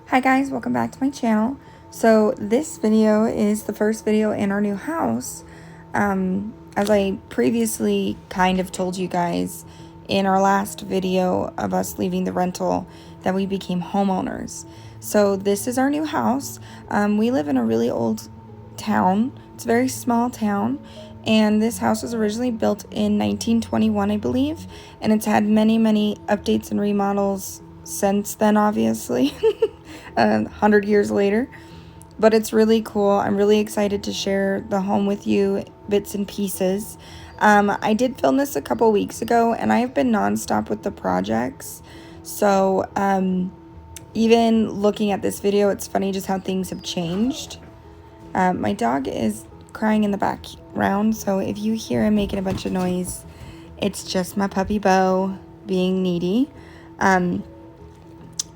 Hi guys, welcome back to my channel. So this video is the first video in our new house. As I previously kind of told you guys in our last video of us leaving the rental that we became homeowners. So this is our new house. We live in a really old town. It's a very small town. And this house was originally built in 1921, I believe. And it's had many updates and remodels since then, obviously. 100 years later. But it's really cool. I'm really excited to share the home with you, bits and pieces. I did film this a couple weeks ago, and I have been nonstop with the projects. So even looking at this video, it's funny just how things have changed. My dog is crying in the background, so if you hear him making a bunch of noise, it's just my puppy Bo being needy.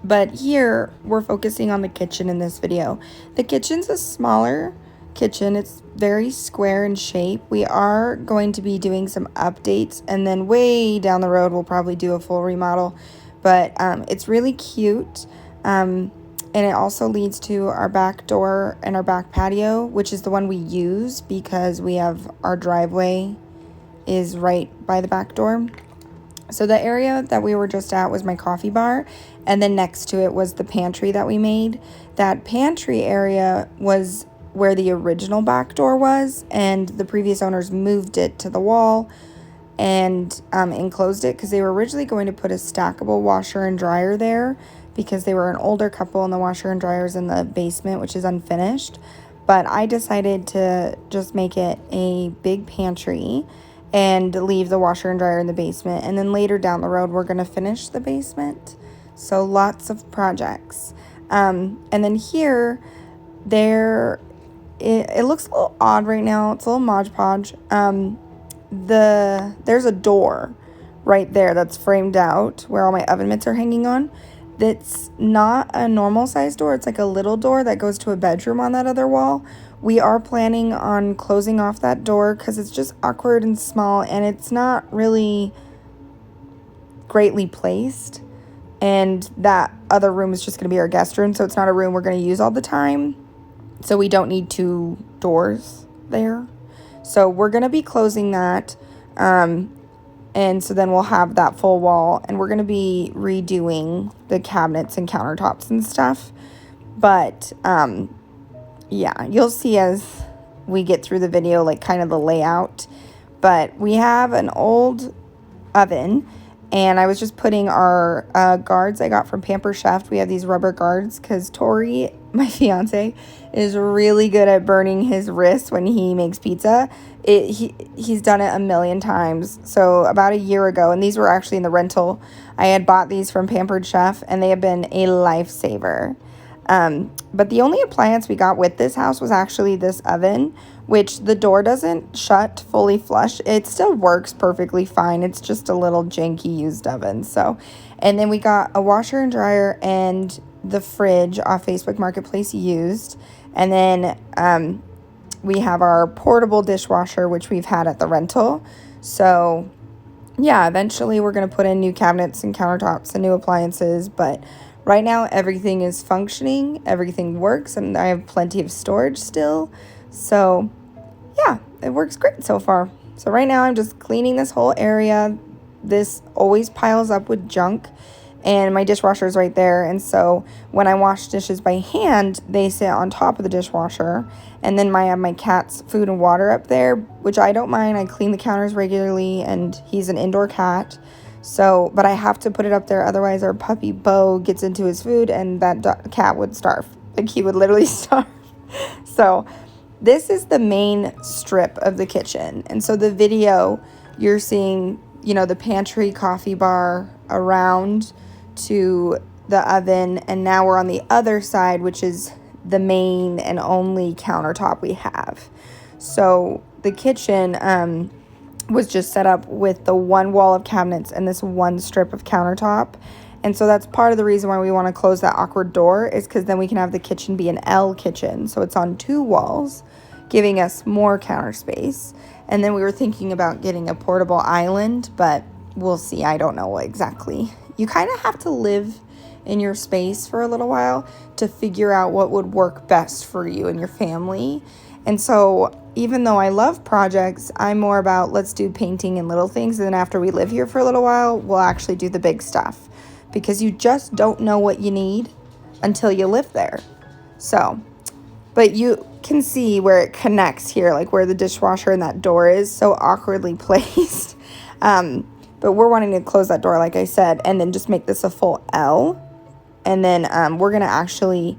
But here, we're focusing on the kitchen in this video. The kitchen's a smaller kitchen. It's very square in shape. We are going to be doing some updates, and then way down the road, we'll probably do a full remodel. But it's really cute, and it also leads to our back door and our back patio, which is the one we use because we have our driveway is right by the back door. So the area that we were just at was my coffee bar, and then next to it was the pantry that we made. That pantry area was where the original back door was, and the previous owners moved it to the wall and enclosed it because they were originally going to put a stackable washer and dryer there because they were an older couple and the washer and dryer's in the basement, which is unfinished. But I decided to just make it a big pantry and leave the washer and dryer in the basement. And then later down the road, we're going to finish the basement. So lots of projects. And then here, it looks a little odd right now. It's a little Mod Podge. There's a door right there that's framed out where all my oven mitts are hanging on. That's not a normal size door. It's like a little door that goes to a bedroom on that other wall. We are planning on closing off that door because it's just awkward and small, and it's not really greatly placed. And that other room is just going to be our guest room, so it's not a room we're going to use all the time. So we don't need two doors there. So we're going to be closing that. And so then we'll have that full wall, and we're going to be redoing the cabinets and countertops and stuff. But yeah, you'll see as we get through the video, like kind of the layout. But we have an old oven, and I was just putting our guards I got from Pampered Chef. We have these rubber guards because Tori, my fiance, is really good at burning his wrists when he makes pizza. He's done it a million times. So about a year ago, and these were actually in the rental, I had bought these from Pampered Chef, and they have been a lifesaver. But the only appliance we got with this house was actually this oven, which the door doesn't shut fully flush. It still works perfectly fine. It's just a little janky used oven. So, and then we got a washer and dryer and the fridge off Facebook Marketplace used. And then we have our portable dishwasher, which we've had at the rental. So yeah, eventually we're going to put in new cabinets and countertops and new appliances, but right now everything is functioning, everything works, and I have plenty of storage still. So yeah, it works great so far. So right now I'm just cleaning this whole area. This always piles up with junk, and my dishwasher is right there. And so when I wash dishes by hand, they sit on top of the dishwasher. And then I have my cat's food and water up there, which I don't mind. I clean the counters regularly, and he's an indoor cat. So, but I have to put it up there. Otherwise, our puppy Bo gets into his food, and that cat would starve. Like, he would literally starve. So this is the main strip of the kitchen. And so the video, you're seeing, you know, the pantry, coffee bar around to the oven, and now we're on the other side, which is the main and only countertop we have. So the kitchen was just set up with the one wall of cabinets and this one strip of countertop. And so that's part of the reason why we want to close that awkward door, is because then we can have the kitchen be an L kitchen. So it's on two walls, giving us more counter space. And then we were thinking about getting a portable island, but we'll see. I don't know exactly. You kind of have to live in your space for a little while to figure out what would work best for you and your family. And so even though I love projects, I'm more about let's do painting and little things, and then after we live here for a little while, we'll actually do the big stuff, because you just don't know what you need until you live there. So, but you can see where it connects here, like where the dishwasher and that door is so awkwardly placed. But we're wanting to close that door, like I said, and then just make this a full L. And then we're going to actually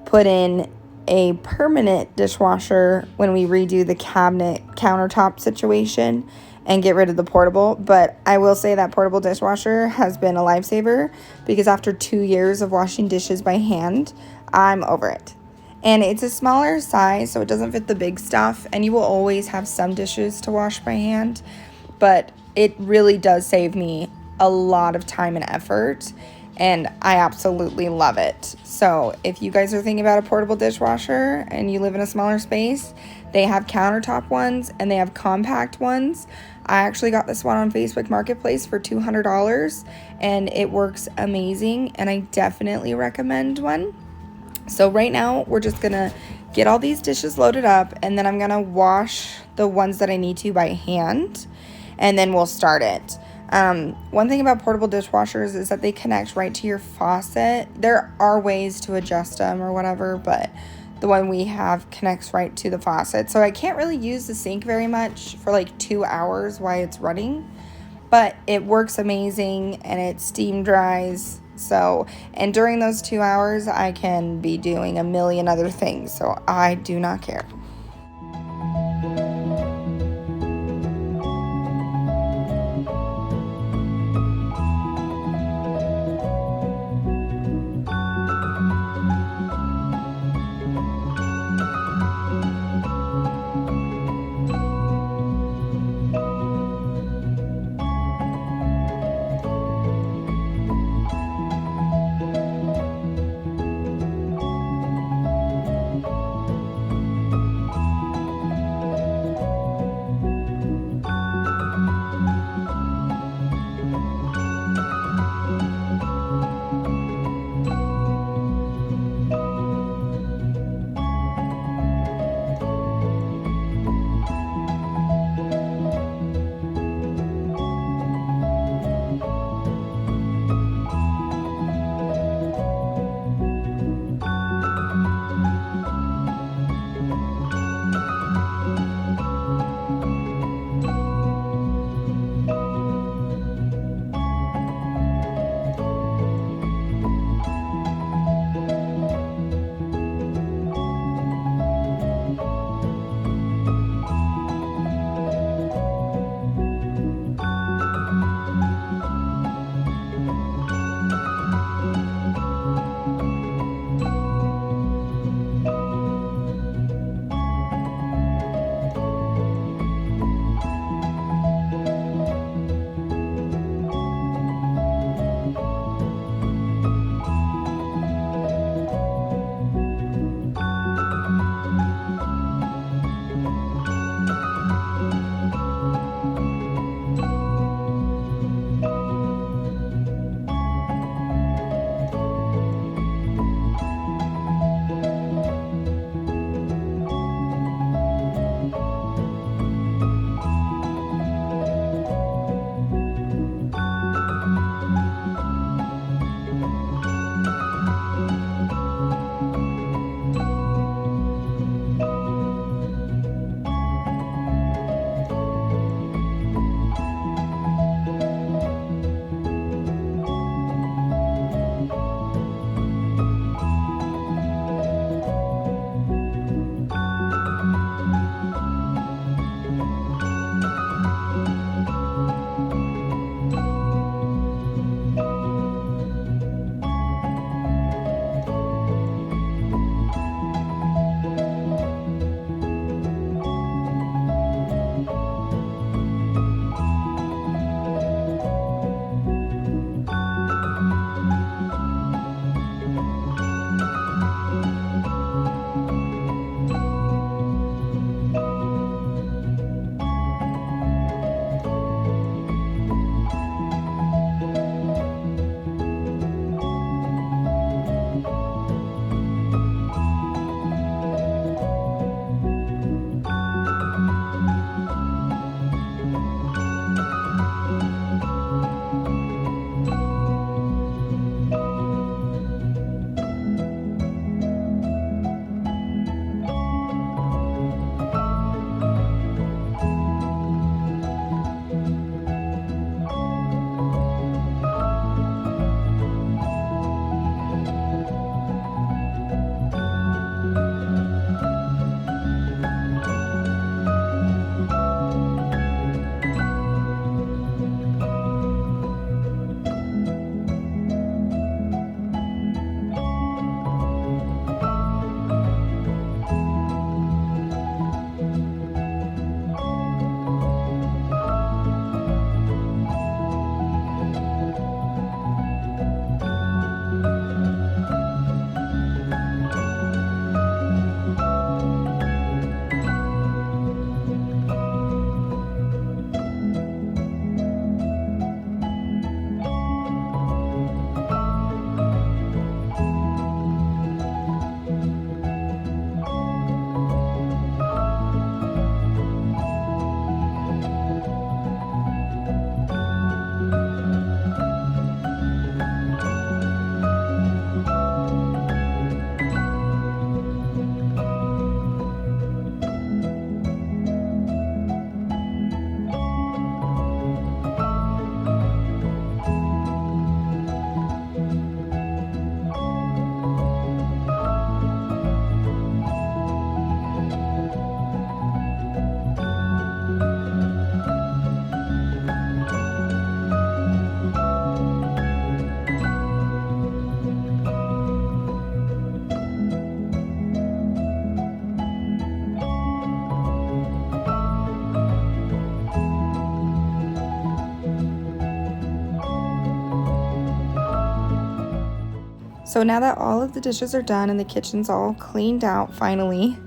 put in a permanent dishwasher when we redo the cabinet countertop situation and get rid of the portable. But I will say that portable dishwasher has been a lifesaver, because after 2 years of washing dishes by hand, I'm over it. And it's a smaller size, so it doesn't fit the big stuff, and you will always have some dishes to wash by hand, but it really does save me a lot of time and effort, and I absolutely love it. So if you guys are thinking about a portable dishwasher and you live in a smaller space, they have countertop ones and they have compact ones. I actually got this one on Facebook Marketplace for $200, and it works amazing, and I definitely recommend one. So right now we're just gonna get all these dishes loaded up, and then I'm gonna wash the ones that I need to by hand, and then we'll start it. One thing about portable dishwashers is that they connect right to your faucet. There are ways to adjust them or whatever, but the one we have connects right to the faucet. So I can't really use the sink very much for like 2 hours while it's running, but it works amazing and it steam dries. So, and during those 2 hours, I can be doing a million other things. So I do not care. So now that all of the dishes are done and the kitchen's all cleaned out finally,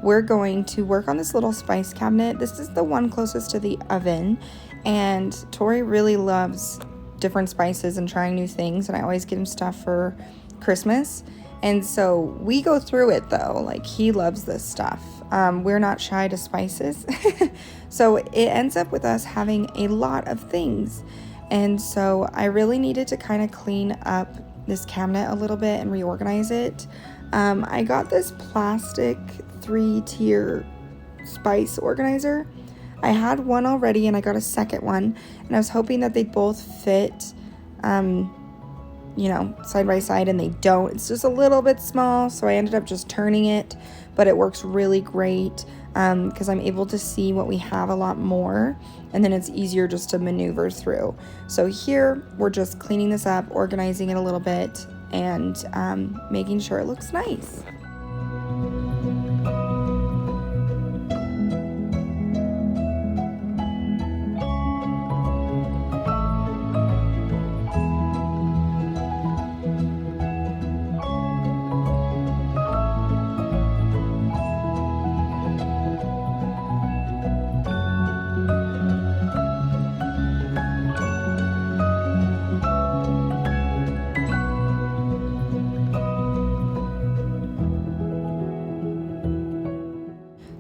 we're going to work on this little spice cabinet. This is the one closest to the oven, and Tori really loves different spices and trying new things, and I always get him stuff for Christmas. And so we go through it though, like he loves this stuff. We're not shy to spices. So it ends up with us having a lot of things. And so I really needed to kind of clean up this cabinet a little bit and reorganize it. I got this plastic 3-tier spice organizer. I had one already and I got a second one, and I was hoping that they'd both fit, you know, side by side, and they don't. It's just a little bit small, so I ended up just turning it, but it works really great because I'm able to see what we have a lot more, and then it's easier just to maneuver through. So here we're just cleaning this up, organizing it a little bit, and making sure it looks nice.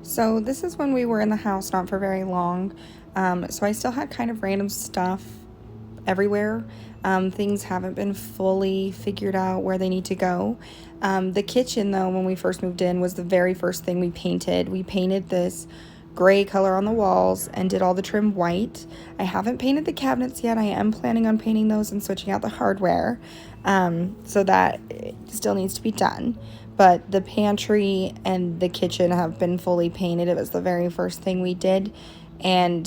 So this is when we were in the house, not for very long. So I still had kind of random stuff everywhere. Things haven't been fully figured out where they need to go. The kitchen, though, when we first moved in, was the very first thing we painted. We painted this gray color on the walls and did all the trim white. I haven't painted the cabinets yet. I am planning on painting those and switching out the hardware. So that it still needs to be done. But the pantry and the kitchen have been fully painted. It was the very first thing we did. And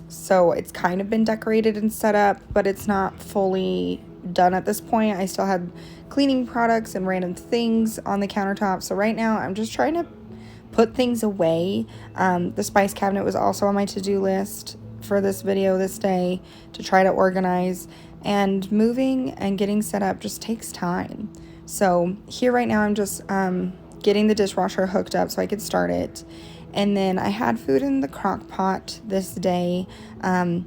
so it's kind of been decorated and set up, but it's not fully done at this point. I still had cleaning products and random things on the countertop. So right now I'm just trying to put things away. The spice cabinet was also on my to-do list for this video this day to try to organize. And moving and getting set up just takes time. So here right now I'm just getting the dishwasher hooked up so I could start it. And then I had food in the crock pot this day. I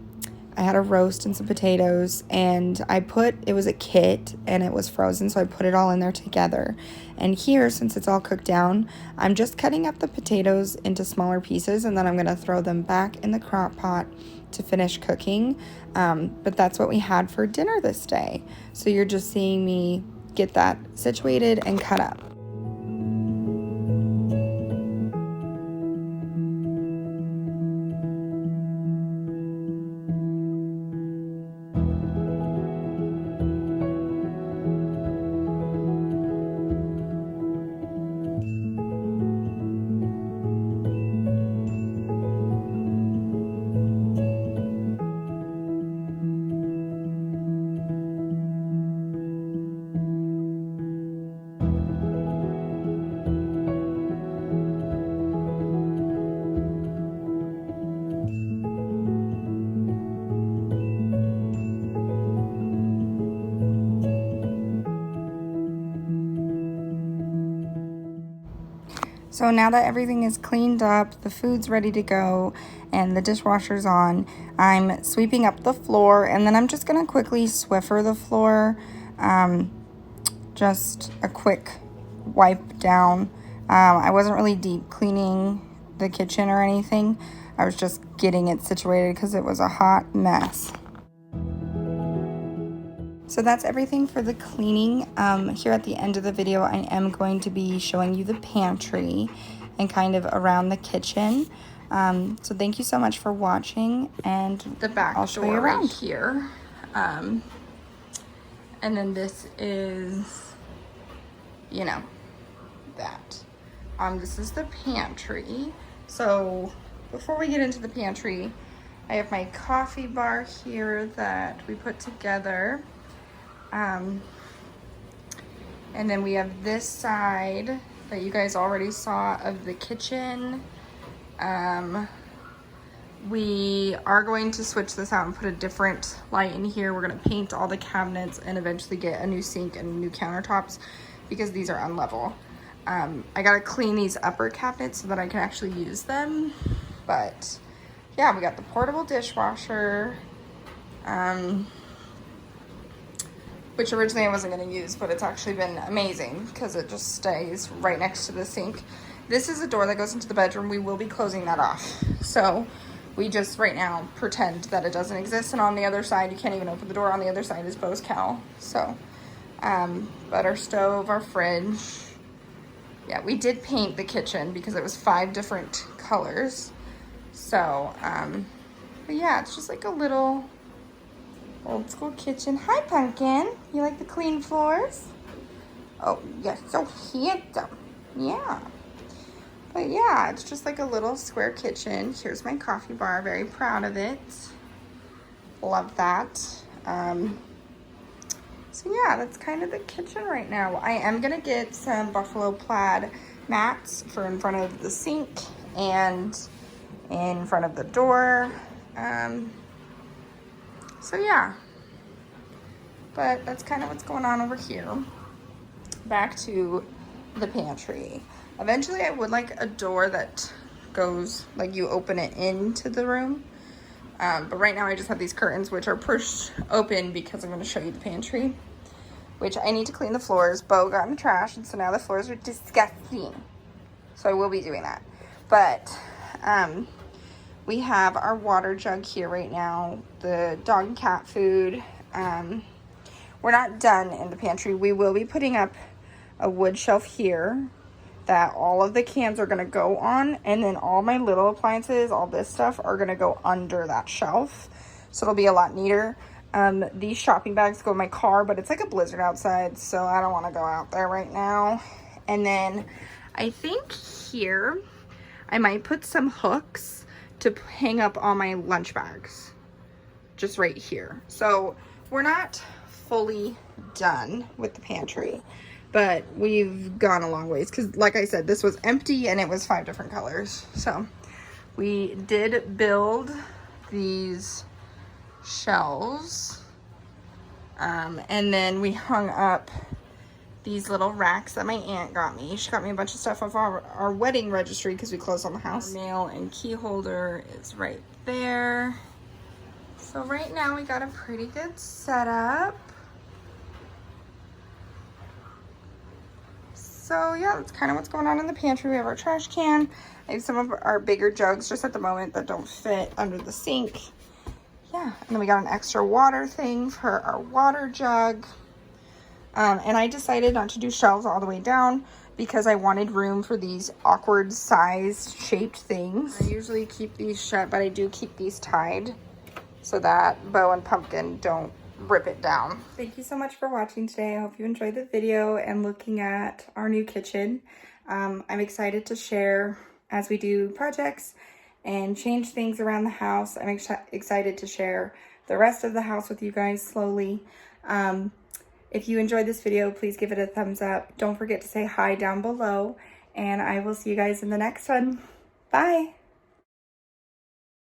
had a roast and some potatoes, and it was a kit and it was frozen, so I put it all in there together. And here, since it's all cooked down, I'm just cutting up the potatoes into smaller pieces, and then I'm gonna throw them back in the crock pot to finish cooking. But that's what we had for dinner this day. So you're just seeing me get that situated and cut up. So now that everything is cleaned up, the food's ready to go, and the dishwasher's on, I'm sweeping up the floor, and then I'm just gonna quickly Swiffer the floor. Just a quick wipe down. I wasn't really deep cleaning the kitchen or anything. I was just getting it situated because it was a hot mess. So that's everything for the cleaning. Here at the end of the video, I am going to be showing you the pantry and kind of around the kitchen. So thank you so much for watching, and the back I'll show you around right here. And then this is, you know, that. This is the pantry. So before we get into the pantry, I have my coffee bar here that we put together. And then we have this side that you guys already saw of the kitchen. We are going to switch this out and put a different light in here. We're going to paint all the cabinets and eventually get a new sink and new countertops because these are unlevel. I got to clean these upper cabinets so that I can actually use them. But yeah, we got the portable dishwasher, which originally I wasn't going to use, but it's actually been amazing because it just stays right next to the sink. This is a door that goes into the bedroom. We will be closing that off. So we just right now pretend that it doesn't exist. And on the other side, you can't even open the door. On the other side is Bo's kennel. So, but our stove, our fridge. Yeah, we did paint the kitchen because it was 5 different colors. So, but yeah, it's just like a little old school kitchen. Hi, Pumpkin. You like the clean floors? Oh, yes, so handsome. Yeah. But yeah, it's just like a little square kitchen. Here's my coffee bar, very proud of it. Love that. So yeah, that's kind of the kitchen right now. I am gonna get some buffalo plaid mats for in front of the sink and in front of the door. So yeah, but that's kind of what's going on over here. Back to the pantry. Eventually I would like a door that goes, like you open it into the room. But right now I just have these curtains which are pushed open because I'm going to show you the pantry. Which I need to clean the floors. Bo got in the trash and so now the floors are disgusting. So I will be doing that. But we have our water jug here right now. The dog and cat food. We're not done in the pantry. We will be putting up a wood shelf here that all of the cans are going to go on, and then all my little appliances, all this stuff, are going to go under that shelf, so it'll be a lot neater. These shopping bags go in my car, but it's like a blizzard outside, so I don't want to go out there right now. And then I think here I might put some hooks to hang up all my lunch bags, just right here. So we're not fully done with the pantry, but we've gone a long ways because, like I said, this was empty and it was 5 different colors. So we did build these shelves, and then we hung up these little racks that my aunt got me. She got me a bunch of stuff off our wedding registry because we closed on the house. Our mail and key holder is right there. So right now we got a pretty good setup. So yeah, that's kind of what's going on in the pantry. We have our trash can. I have some of our bigger jugs just at the moment that don't fit under the sink. Yeah, and then we got an extra water thing for our water jug. And I decided not to do shelves all the way down because I wanted room for these awkward size shaped things. I usually keep these shut, but I do keep these tied so that Bo and Pumpkin don't rip it down. Thank you so much for watching today. I hope you enjoyed the video and looking at our new kitchen. I'm excited to share as we do projects and change things around the house. I'm excited to share the rest of the house with you guys slowly. If you enjoyed this video, please give it a thumbs up. Don't forget to say hi down below, and I will see you guys in the next one. Bye.